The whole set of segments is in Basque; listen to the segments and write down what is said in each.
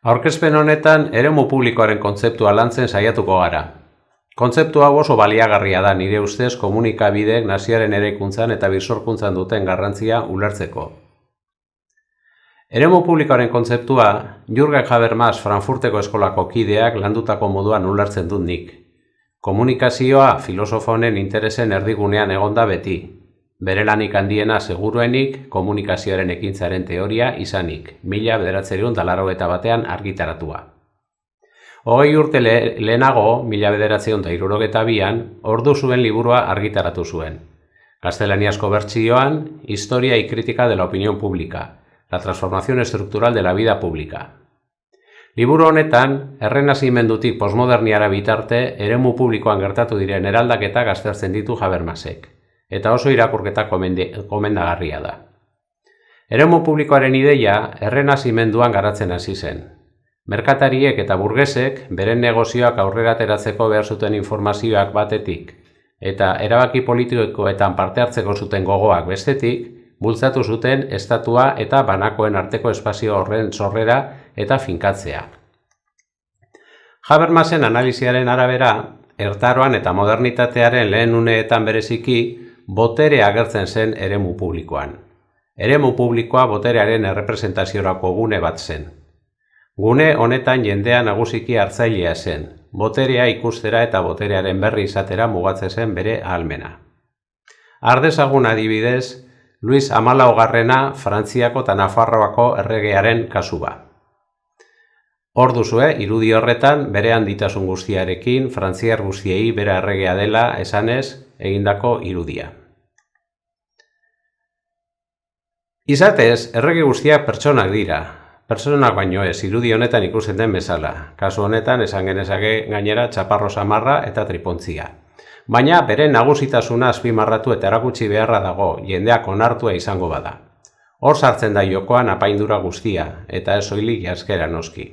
Aurkezpen honetan, eremu publikoaren kontzeptua lantzen saiatuko gara. Kontzeptu hau oso baliagarria da nire ustez komunikabideek nazioaren eraikuntzan eta birsorkuntzan duten garrantzia ulertzeko. Eremu publikoaren kontzeptua, Jürgen Habermas Frankfurteko eskolako kideak landutako moduan ulertzen dut nik. Komunikazioa filosofo honen interesen erdigunean egonda beti. Bere lanik handiena seguruenik komunikazioaren ekintzaren teoria izanik, 1981 argitaratua. 20 urte lehenago, 1962an, ordu zuen liburua argitaratu zuen. Gaztelaniazko bertsioan, Historia y crítica de la opinión pública, la transformación estructural de la vida pública. Liburu honetan, errenazimendutik postmoderniara bitarte, eremu publikoan gertatu diren eraldaketak aztertzen ditu Habermasek, eta oso irakurketa komendagarria da. Eremu publikoaren ideia, errenazimenduan garatzen hasi zen. Merkatariek eta burgesek beren negozioak aurrera ateratzeko behar zuten informazioak batetik, eta erabaki politikoetan parte hartzeko zuten gogoak bestetik, bultzatu zuten estatua eta banakoen arteko espazio horren sorrera eta finkatzea. Habermasen analiziaren arabera, ertaroan eta modernitatearen lehen uneetan bereziki, botere agertzen zen eremu publikoan. Eremu publikoa boterearen errepresentaziorako gune bat zen. Gune honetan jendea nagusiki hartzailea zen, boterea ikustera eta boterearen berri izatera mugatzen zen bere ahalmena. Har dezagun adibidez, Luis XIV Frantziako eta Nafarroako erregearen kasua. Hor duzue, irudi horretan, bere handitasun guztiarekin, frantziar guztiei bere erregea dela esanez egindako irudia. Izatez, errege guztiak pertsonak dira. Pertsonak baino ez, irudi honetan ikusten den bezala. Kasu honetan, esan genezake gainera txaparro samarra eta tripontzia. Baina bere nagusitasuna azpimarratu eta erakutsi beharra dago, jendeak onartua izango bada. Hor sartzen da jokoan apaindura guztia, eta ez soilik jaskera noski.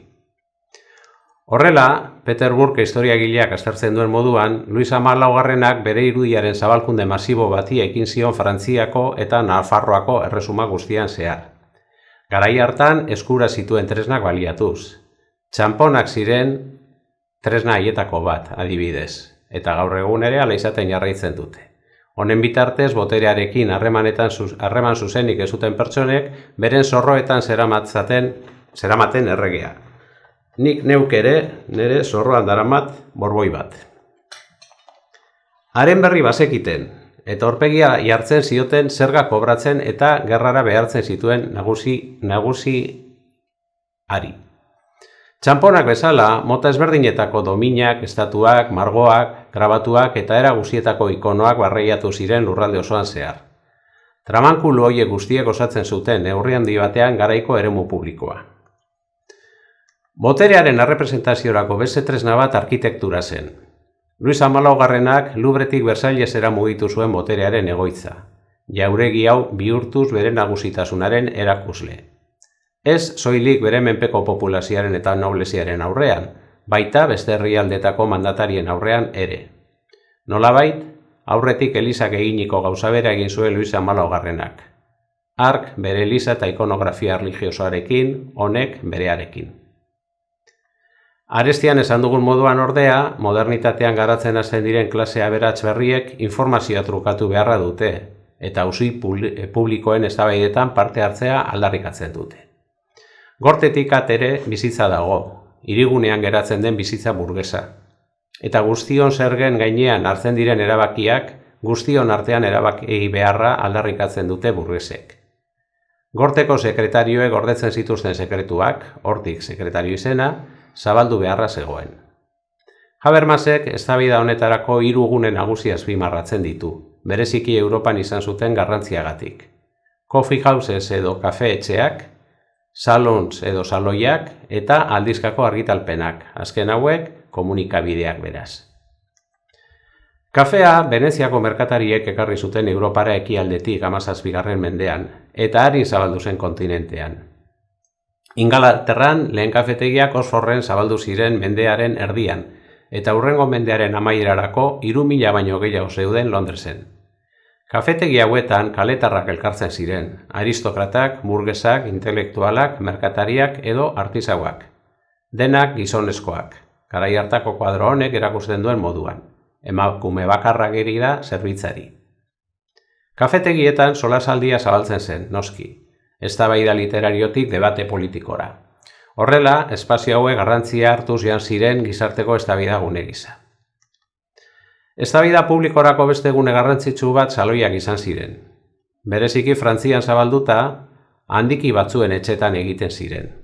Horrela, Peter Burke historiagileak aztertzen duen moduan, Luis XIV bere irudiaren zabalkunde masibo bati ekin zion Frantziako eta Nafarroako erresuma guztian zehar. Garai hartan eskura zituen tresnak baliatuz. Txanponak ziren tresna haietako bat, adibidez, eta gaur egun ere hala izaten jarraitzen dute. Honen bitartez, boterearekin harreman zuzenik ez zuten pertsonek, beren zorroetan zeramaten erregea. Nik neuk ere, nire zorroan daramat borboi bat. Haren berri bazekiten, eta aurpegia jartzen zioten zerga kobratzen eta gerrara behartzen zituen nagusi ari. Txanponak bezala, mota ezberdinetako dominak, estatuak, margoak, grabatuak eta era guztietako ikonoak barreiatu ziren lurralde osoan zehar. Tramankulu horiek guztiek osatzen zuten neurri handi batean garaiko eremu publikoa. Boterearen errepresentaziorako beste tresna bat arkitektura zen. Luis XIV Louvretik Versaillesera mugitu zuen boterearen egoitza. Jauregi hau bihurtuz bere nagusitasunaren erakusle. Ez soilik bere menpeko populazioaren eta nobleziaren aurrean, baita beste herrialdetako mandatarien aurrean ere. Nolabait, aurretik elizak eginiko gauza bera egin zuen Luis XIV. Hark bere eliza eta ikonografia religiosoarekin, honek berearekin. Arestian esan dugun moduan ordea, modernitatean garatzen hasten diren klase aberats berriek informazioa trukatu beharra dute, eta auzi publikoen eztabaidetan parte hartzea aldarrikatzen dute. Gortetik atere bizitza dago, hirigunean geratzen den bizitza burgesa. Eta guztion zergen gainean hartzen diren erabakiak, guztion artean erabaki beharra aldarrikatzen dute burgesek. Gorteko sekretarioek gordetzen zituzten sekretuak, hortik sekretario izena, zabaldu beharra zegoen. Habermasek eztabaida honetarako 3 gune nagusi azpimarratzen ditu, bereziki Europan izan zuten garrantziagatik. Coffee houses edo kafe etxeak, salons edo saloiak eta aldizkako argitalpenak, azken hauek komunikabideak beraz. Kafea Veneziako merkatariek ekarri zuten Europara ekialdetik 17. mendean, eta harin zabaldu zen kontinentean. Ingalaterran lehen kafetegiak Oxforden zabaldu ziren mendearen erdian, eta hurrengo mendearen amaierarako 3.000 baino gehiago zeuden Londresen. Kafetegi hauetan kaletarrak elkartzen ziren, aristokratak, burgesak, intelektualak, merkatariak edo artisauak. Denak gizonezkoak, garai hartako kuadro honek erakusten duen moduan, emakume bakarra geri da zerbitzari. Kafetegietan solasaldia zabaltzen zen, noski, eztabaida literariotik debate politikora. Horrela, espazio hauek garrantzia hartuz joan ziren gizarteko eztabaida gune gisa. Eztabaida publikorako beste gune garrantzitsu bat saloiak izan ziren. Bereziki Frantzian zabalduta, handiki batzuen etxetan egiten ziren.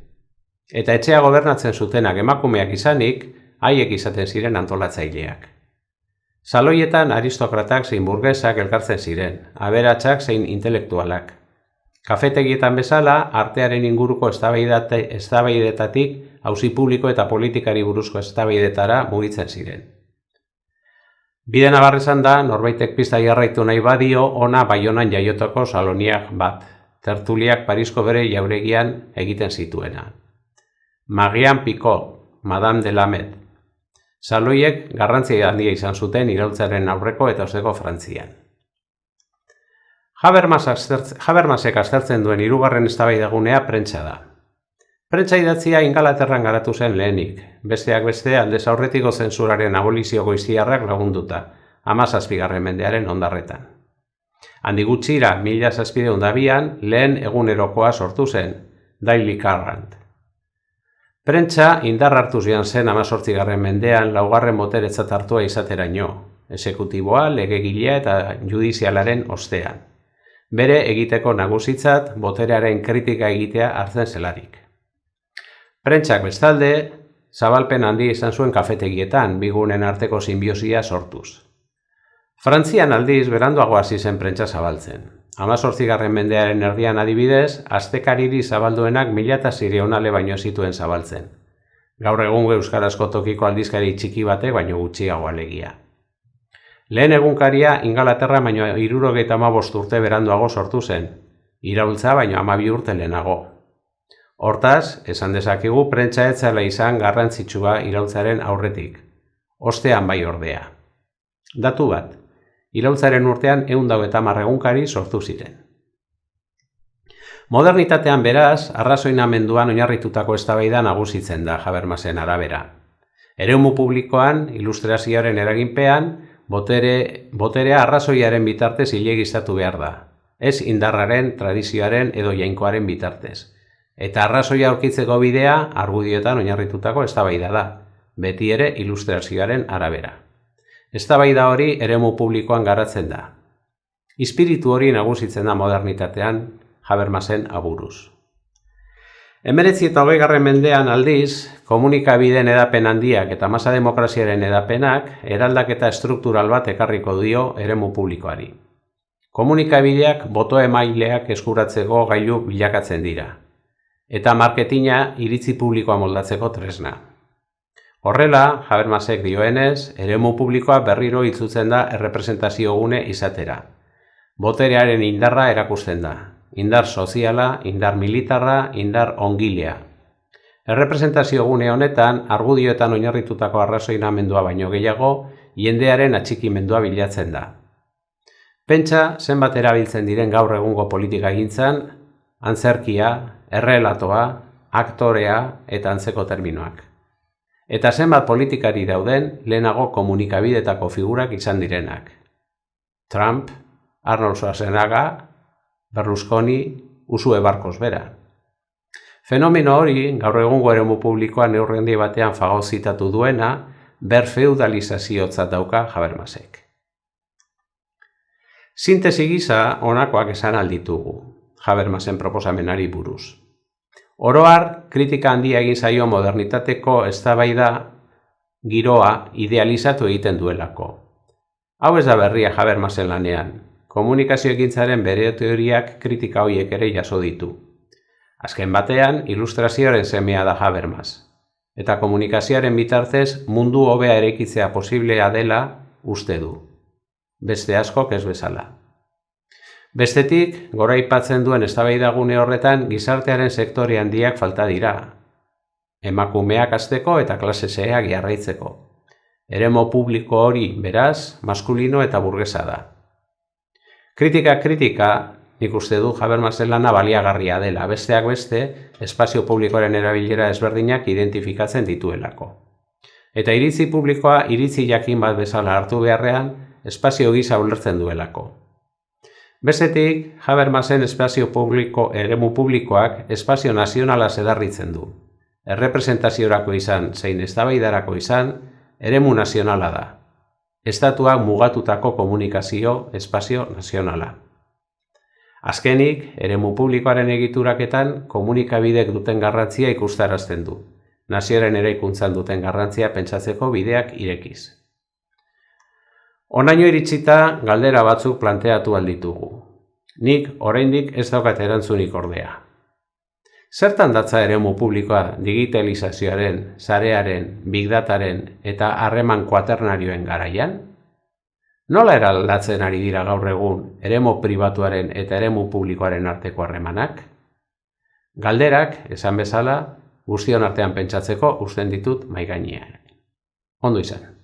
Eta etxea gobernatzen zutenak emakumeak izanik, haiek izaten ziren antolatzaileak. Saloietan aristokratak zein burgesak elkartzen ziren, aberatsak zein intelektualak. Kafetegietan bezala, artearen inguruko eztabaidetatik auzi publiko eta politikari buruzko eztabaidetara mugitzen ziren. Bide nabar izan da, norbaitek pista jarraitu nahi badio, ona Baionan jaiotako saloniak bat, tertuliak Parisko bere jauregian egiten zituena. Marian Picot, Madame de Lamet. Saloiek garrantzia handia izan zuten iraultzaren aurreko eta osteko Frantzian. Habermasek aztertzen duen hirugarren eztabaidagunea prentsa da. Prentsa idatzia Ingalaterran garatu zen lehenik, besteak beste aldez aurretiko zentsuraren abolizioko iziarrak lagunduta, 17. mendearen ondarretan. Handik gutxira 1702an lehen egunerokoa sortu zen, Daily Courant. Prentsa indar hartuz joan zen 18. mendean laugarren boteretzat hartua izateraino, esekutiboa, legegilea eta judizialaren ostean. Bere egiteko nagusitzat boterearen kritika egitea hartzen zelarik. Prentsak bestalde, zabalpen handia izan zuen kafetegietan, bigunen arteko sinbiosia sortuz. Frantzian aldiz beranduago hasi zen prentsa zabaltzen. 18. mendearen erdian adibidez, astekariri zabalduenak 1600 baino zituen zabaltzen. Gaur egungo euskarazko tokiko aldizkari txiki batek baino gutxiago alegia. Lehen egunkaria Ingalaterra baino 75 urte beranduago sortu zen, iraultza baino 12 urte lehenago. Hortaz, esan dezakegu prentsa ez zela izan garrantzitsua iraultzaren aurretik, ostean bai ordea. Datu bat, iraultzaren urtean 130 egunkari sortu ziren. Modernitatean beraz, arrazoinamenduan oinarritutako eztabaida nagusitzen da Habermasen arabera. Eremu publikoan, ilustrazioaren eraginpean, boterea arrazoiaren bitartez ilegiztatu behar da, ez indarraren, tradizioaren edo jainkoaren bitartez. Eta arrazoia aurkitzeko bidea argudioetan oinarritutako eztabaida da, beti ere ilustrazioaren arabera. Eztabaida hori eremu publikoan garatzen da. Espiritu hori nagusitzen da modernitatean Habermasen aburuz. 19. eta 20. mendean aldiz, komunikabideen edapen handiak eta masa demokraziaren edapenak eraldaketa estruktural bat ekarriko dio eremu publikoari. Komunikabideak boto emaileak eskuratzeko gailu bilakatzen dira, eta marketina iritzi publikoa moldatzeko tresna. Horrela, Habermasek dioenez, eremu publikoa berriro itzutzen da errepresentazio gune izatera. Boterearen indarra erakusten da. Indar soziala, indar militarra, indar ongilea. Errepresentazio gune honetan, argudioetan oinarritutako arrazoinamendua baino gehiago, jendearen atxikimendua bilatzen da. Pentsa, zenbat erabiltzen diren gaur egungo politikagintzan, antzerkia, errelatoa, aktorea eta antzeko terminoak. Eta zenbat politikari dauden lehenago komunikabidetako figurak izan direnak. Trump, Arnold Schwarzenegger, Berlusconi, Uxue Barkos bera. Fenomeno hori, gaur egungo eremu publikoan neurri handi batean fagozitatu duena, berfeudalizaziotzat dauka Habermasek. Sintesi gisa honakoak esan alditugu, Habermasen proposamenari buruz. Oro har, kritika handia egin zaio modernitateko eztabaida giroa idealizatu egiten duelako. Hau ez da berria Habermasen lanean. Komunikazio ekintzaren bere teoriak kritika horiek ere jaso ditu. Azken batean, ilustrazioaren semea da Habermas. Eta komunikazioaren bitartez mundu hobea eraikitzea posiblea dela uste du. Beste askok ez bezala. Bestetik, goraipatzen duen eztabaidagune horretan gizartearen sektore handiak falta dira. Emakumeak hasteko eta klase zeak jarraitzeko. Eremu publiko hori, beraz, maskulino eta burgesa da. Kritika, nik uste du Habermasen lana baliagarria dela, besteak beste, espazio publikoaren erabilera ezberdinak identifikatzen dituelako. Eta iritzi publikoa iritzi jakin bat bezala hartu beharrean, espazio gisa ulertzen duelako. Bestetik, Habermasen espazio publiko eremu publikoak espazio nazionala zedarritzen du. Errepresentaziorako izan, zein eztabaidarako izan, eremu nazionala da. Estatuak mugatutako komunikazio espazio nazionala. Azkenik, eremu publikoaren egituraketan komunikabidek duten garrantzia ikustarazten du. Nazioaren eraikuntzan duten garrantzia pentsatzeko bideak irekiz. Honaino iritsita galdera batzuk planteatu alditugu. Nik oraindik ez daukat erantzunik ordea. Zertan datza eremu publikoa digitalizazioaren, sarearen, big dataren eta harreman kuaternarioen garaian? Nola eraldatzen ari dira gaur egun eremu pribatuaren eta eremu publikoaren arteko harremanak? Galderak, esan bezala, guztion artean pentsatzeko uzten ditut mahai gainean. Ondo izan.